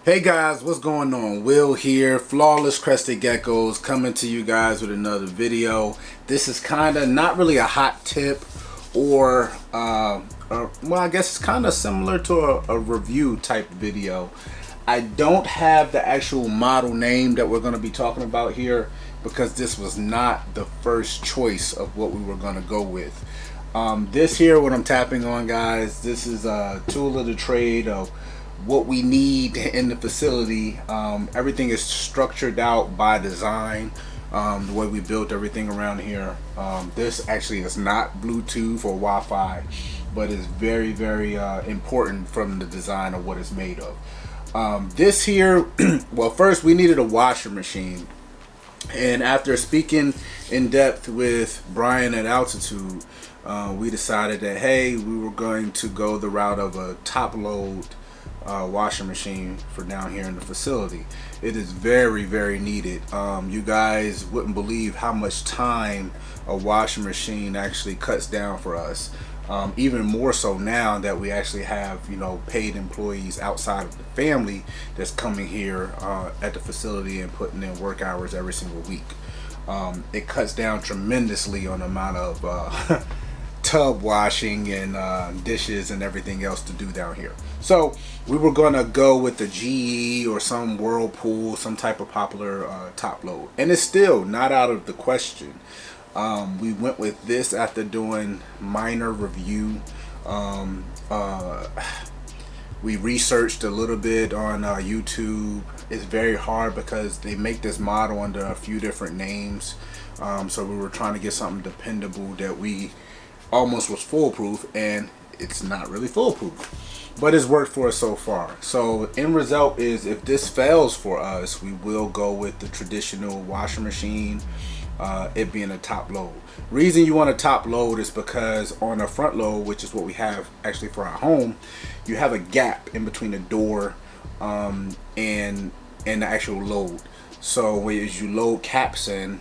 Hey guys, what's going on? Will here, Flawless Crested Geckos, coming to you guys with another video. This is kind of not really a hot tip or well, I guess it's kind of similar to a review type video. I don't have the actual model name that we're going to be talking about here because this was not the first choice of what we were going to go with. This here, what I'm tapping on, guys, this is a tool of the trade of what we need in the facility. Everything is structured out by design, the way we built everything around here. This actually is not Bluetooth or Wi-Fi, but it's very important from the design of what it's made of. This here, well, first we needed a washer machine, and after speaking in depth with Brian at Altitude, we decided that, hey, we were going to go the route of a top load washer machine for down here in the facility. It is very needed. You guys wouldn't believe how much time a washing machine actually cuts down for us. Even more so now that we actually have, you know, paid employees outside of the family that's coming here at the facility and putting in work hours every single week. It cuts down tremendously on the amount of tub washing and dishes and everything else to do down here. So we were gonna go with the GE or some Whirlpool, some type of popular top load, and it's still not out of the question. We went with this after doing minor review. We researched a little bit on YouTube. It's very hard because they make this model under a few different names, so we were trying to get something dependable that we almost was foolproof, and it's not really foolproof, but it's worked for us so far. So end result is, if this fails for us, we will go with the traditional washer machine, it being a top load. Reason you want a top load is because on a front load, which is what we have actually for our home, you have a gap in between the door and the actual load. So as you load caps in,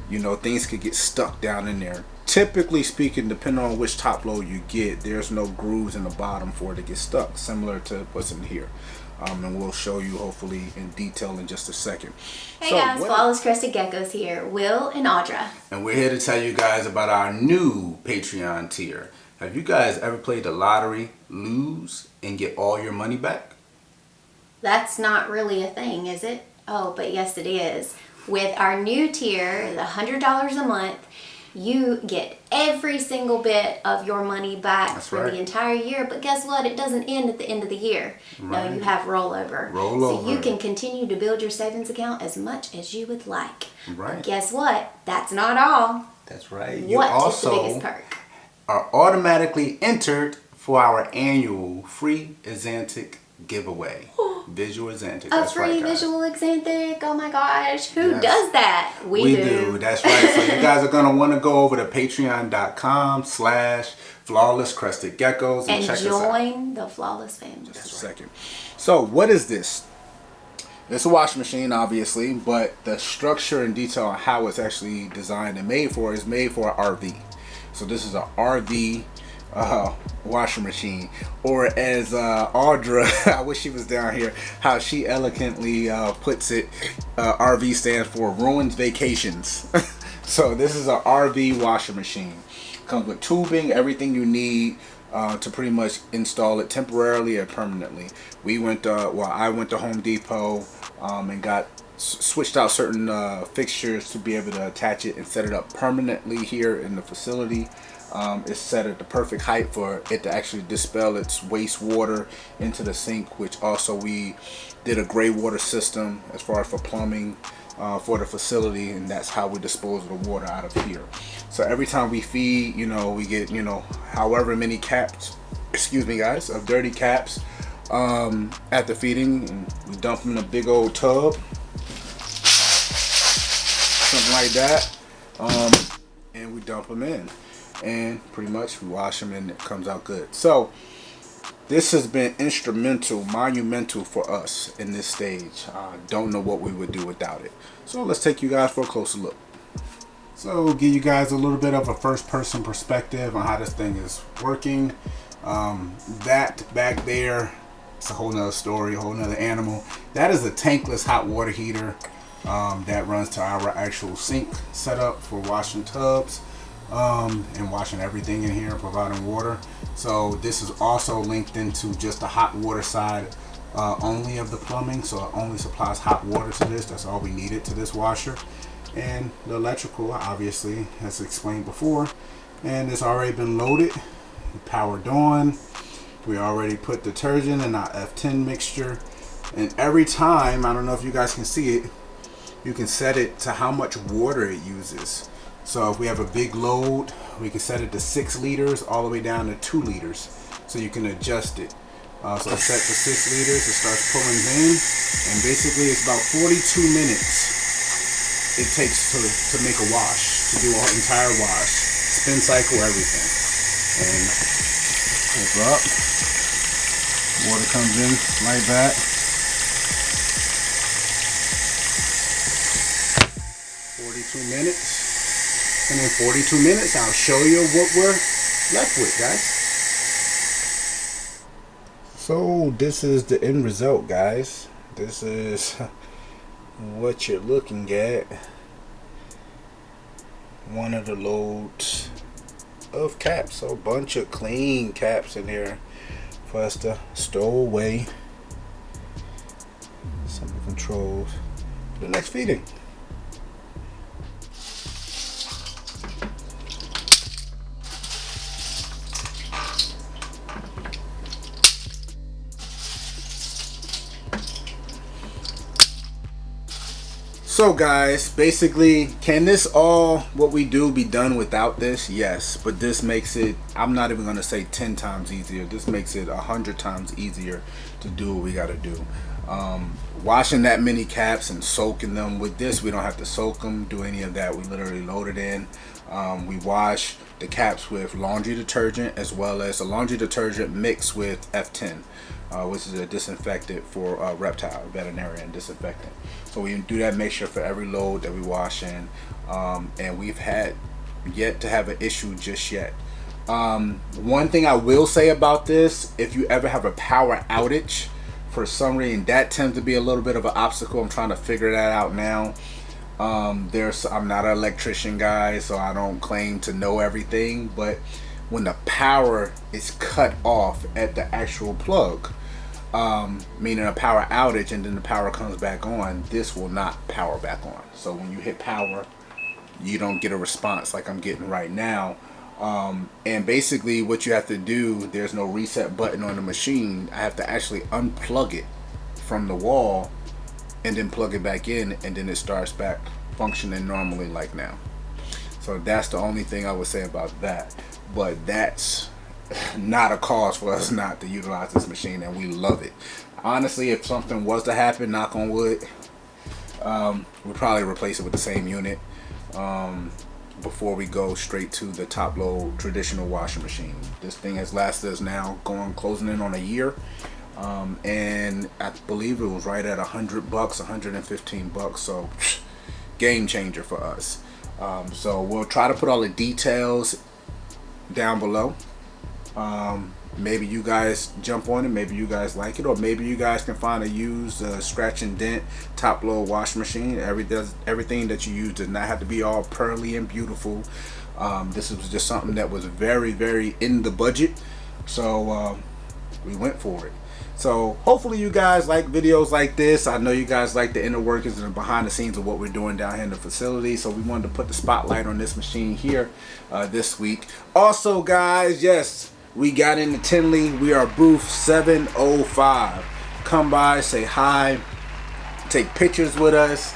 you know, things could get stuck down in there. Typically speaking, depending on which top load you get, there's no grooves in the bottom for it to get stuck, similar to what's in here. And we'll show you hopefully in detail in just a second. Hey guys, Flawless Crested Geckos here, Will and Audra. And we're here to tell you guys about our new Patreon tier. Have you guys ever played the lottery, lose, and get all your money back? That's not really a thing, is it? Oh, but yes it is. With our new tier, the $100 a month, you get every single bit of your money back for the entire year. But guess what? It doesn't end at the end of the year. Right. No, you have rollover. So you can continue to build your savings account as much as you would like. Right. But guess what? That's not all. That's right. You what also is the biggest perk? Are automatically entered for our annual free Xantic giveaway. Visual Xantic. That's right, visual Xantic. Oh my gosh. Who does that? We do. That's right. So you guys are going to want to go over to patreon.com/Flawless Crested Geckos and check us out. Join the Flawless family. Just a second. So what is this? It's a washing machine, obviously, but the structure and detail on how it's actually designed and made for is made for an RV. So this is an RV washing machine, or as Audra, I wish she was down here, how she elegantly puts it, RV stands for ruins vacations. So this is an RV washing machine. Comes with tubing, everything you need to pretty much install it temporarily or permanently. We went I went to Home Depot and got switched out certain fixtures to be able to attach it and set it up permanently here in the facility. It's set at the perfect height for it to actually dispel its wastewater into the sink, which also we did a gray water system as far as for plumbing for the facility, and that's how we dispose of the water out of here. So every time we feed, you know, we get, you know, however many caps, excuse me guys, of dirty caps after feeding, and we dump them in a big old tub, something like that, and we dump them in. And pretty much we wash them and it comes out good. So this has been instrumental, monumental for us in this stage. Don't know what we would do without it. So let's take you guys for a closer look. So we'll give you guys a little bit of a first person perspective on how this thing is working. That back there It's a whole nother story, a whole nother animal. That is a tankless hot water heater that runs to our actual sink setup for washing tubs and washing everything in here, providing water. So this is also linked into just the hot water side only of the plumbing, so it only supplies hot water to this. That's all we needed to this washer. And the electrical, obviously, as explained before, and it's already been loaded, powered on. We already put detergent in our F10 mixture, and every time, I don't know if you guys can see it, you can set it to how much water it uses. So if we have a big load, we can set it to 6 liters all the way down to 2 liters, so you can adjust it. So it's set to 6 liters, it starts pulling in, and basically it's about 42 minutes it takes to make a wash, to do an entire wash, spin cycle, everything. And it's up. Water comes in like that. 42 minutes. And in 42 minutes, I'll show you what we're left with, guys. So this is the end result, guys. This is what you're looking at. One of the loads of caps. So a bunch of clean caps in here for us to stow away. Simple controls for the next feeding. So guys, basically, can this all, what we do, be done without this? Yes, but this makes it, I'm not even going to say 10 times easier. This makes it 100 times easier to do what we got to do. Washing that many caps and soaking them with this, we don't have to soak them, do any of that. We literally load it in. We wash the caps with laundry detergent, as well as a laundry detergent mixed with F10, which is a disinfectant for reptile, veterinarian disinfectant. So we do that mixture for every load that we wash in, and we've had yet to have an issue just yet. One thing I will say about this, if you ever have a power outage for some reason, that tends to be a little bit of an obstacle. I'm trying to figure that out now. I'm not an electrician guy, so I don't claim to know everything, but when the power is cut off at the actual plug, meaning a power outage, and then the power comes back on, this will not power back on. So when you hit power, you don't get a response like I'm getting right now. And basically what you have to do, there's no reset button on the machine. I have to actually unplug it from the wall and then plug it back in, and then it starts back functioning normally like now. So that's the only thing I would say about that. But that's not a cause for us not to utilize this machine, and we love it. Honestly, if something was to happen, knock on wood, we'd probably replace it with the same unit before we go straight to the top load traditional washing machine. This thing has lasted us now closing in on a year, and I believe it was right at $100, $115. So game changer for us. So we'll try to put all the details down below. Maybe you guys jump on it, maybe you guys like it, or maybe you guys can find a used scratch and dent top load wash machine. Everything that you use does not have to be all pearly and beautiful. This was just something that was very, very in the budget, so we went for it. So hopefully you guys like videos like this. I know you guys like the inner workings and the behind the scenes of what we're doing down here in the facility, so we wanted to put the spotlight on this machine here this week. Also guys, yes, we got into Tinley. We are booth 705. Come by, say hi, take pictures with us,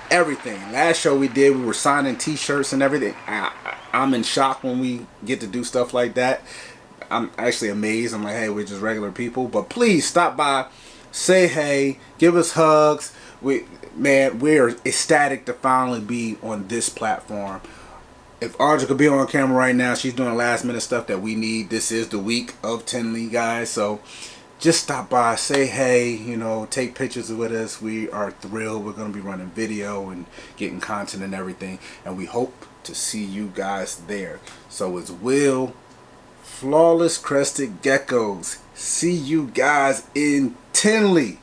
everything. Last show we did, we were signing t-shirts and everything. I'm in shock when we get to do stuff like that. I'm actually amazed. I'm like, hey, we're just regular people. But please stop by, say hey, give us hugs. We're ecstatic to finally be on this platform. If Audra could be on camera right now, she's doing last minute stuff that we need. This is the week of Tinley, guys. So just stop by, say hey, you know, take pictures with us. We are thrilled. We're going to be running video and getting content and everything. And we hope to see you guys there. So it's Will Flawless Crested Geckos. See you guys intently.